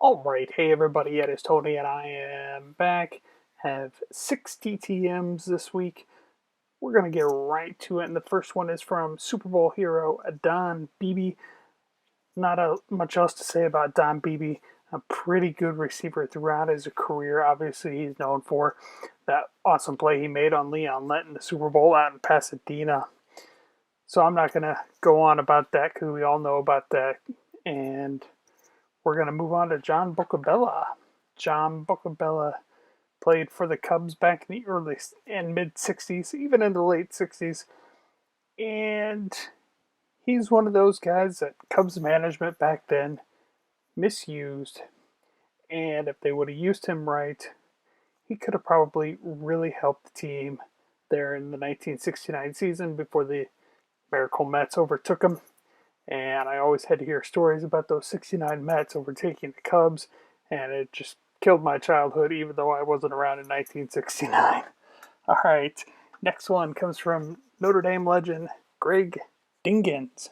Alright, hey everybody, it is Tony and I am back. Have 6 TTMs this week. We're going to get right to it, and the first one is from Super Bowl hero Don Beebe. Not much else to say about Don Beebe. A pretty good receiver throughout his career. Obviously, he's known for that awesome play he made on Leon Lett in the Super Bowl out in Pasadena. So I'm not going to go on about that because we all know about that. And we're going to move on to John Bocabella. John Bocabella played for the Cubs back in the early and mid 60s, even in the late 60s. And he's one of those guys that Cubs management back then misused. And if they would have used him right, he could have probably really helped the team there in the 1969 season before the Miracle Mets overtook him. And I always had to hear stories about those 69 Mets overtaking the Cubs, and it just killed my childhood, even though I wasn't around in 1969. All right, next one comes from Notre Dame legend Greg Dingins.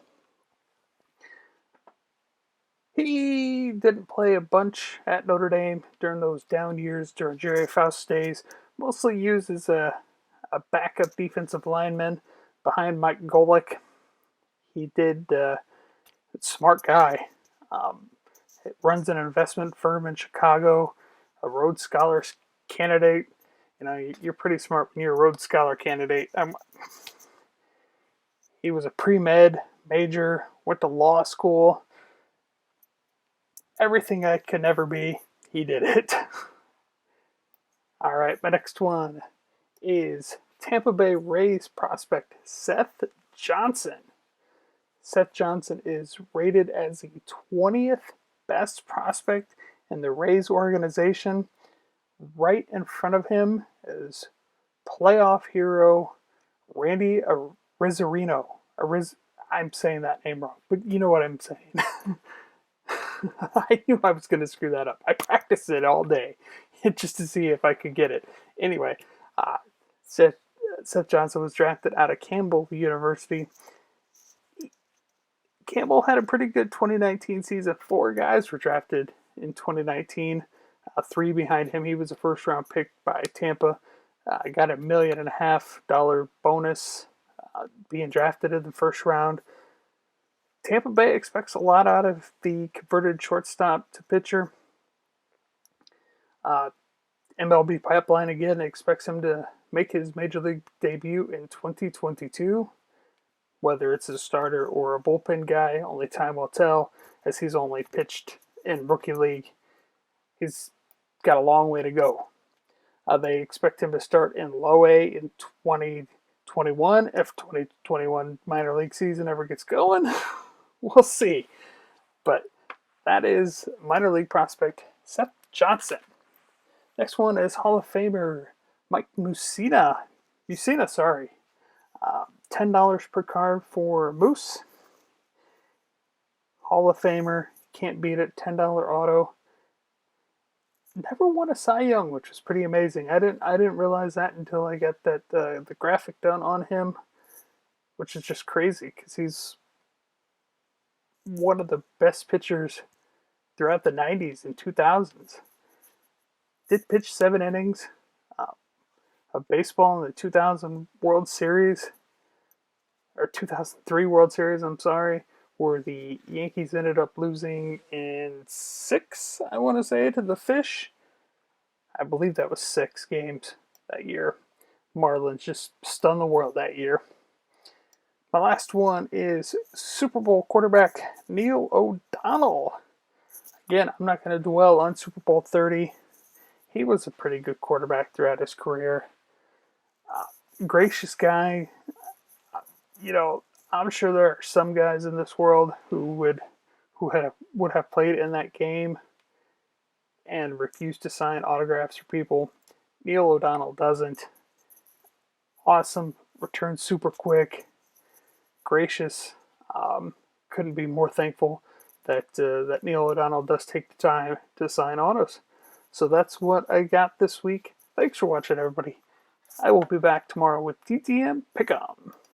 He didn't play a bunch at Notre Dame during those down years during Jerry Faust's days, mostly used as a backup defensive lineman behind Mike Golick. He did smart guy. It runs an investment firm in Chicago, a Rhodes Scholars candidate. You know, you're pretty smart when you're a Rhodes Scholar candidate. He was a pre-med major, went to law school. Everything I could never be, he did it. All right, my next one is Tampa Bay Rays prospect Seth Johnson. Seth Johnson is rated as the 20th best prospect in the Rays organization. Right in front of him is playoff hero Randy Arozareno. I'm saying that name wrong, but you know what I'm saying. I knew I was going to screw that up. I practiced it all day just to see if I could get it. Anyway, Seth Johnson was drafted out of Campbell University. Campbell had a pretty good 2019 season. 4 guys were drafted in 2019. 3 behind him. He was a first-round pick by Tampa. Got $1.5 million bonus being drafted in the first round. Tampa Bay expects a lot out of the converted shortstop to pitcher. MLB Pipeline again expects him to make his major league debut in 2022. Whether it's a starter or a bullpen guy, only time will tell, as he's only pitched in rookie league. He's got a long way to go. They expect him to start in low A in 2021. If 2021 minor league season ever gets going, we'll see. But that is minor league prospect Seth Johnson. Next one is Hall of Famer Mike Mussina. $10 per card for Moose. Hall of Famer, can't beat it. $10 auto. Never won a Cy Young, which was pretty amazing. I didn't realize that until I got that the graphic done on him, which is just crazy because he's one of the best pitchers throughout the 90s and 2000s. Did pitch 7 innings of baseball in the 2000 World Series. Or 2003 World Series, I'm sorry, where the Yankees ended up losing in 6, I want to say, to the Fish. I believe that was 6 games that year. Marlins just stunned the world that year. My last one is Super Bowl quarterback Neil ODonnell. Again, I'm not going to dwell on Super Bowl 30. He was a pretty good quarterback throughout his career. Gracious guy. You know, I'm sure there are some guys in this world who would have played in that game and refused to sign autographs for people. Neil ODonnell doesn't. Awesome, returns super quick, gracious. Couldn't be more thankful that Neil ODonnell does take the time to sign autos. So that's what I got this week. Thanks for watching, everybody. I will be back tomorrow with TTM Pick Em.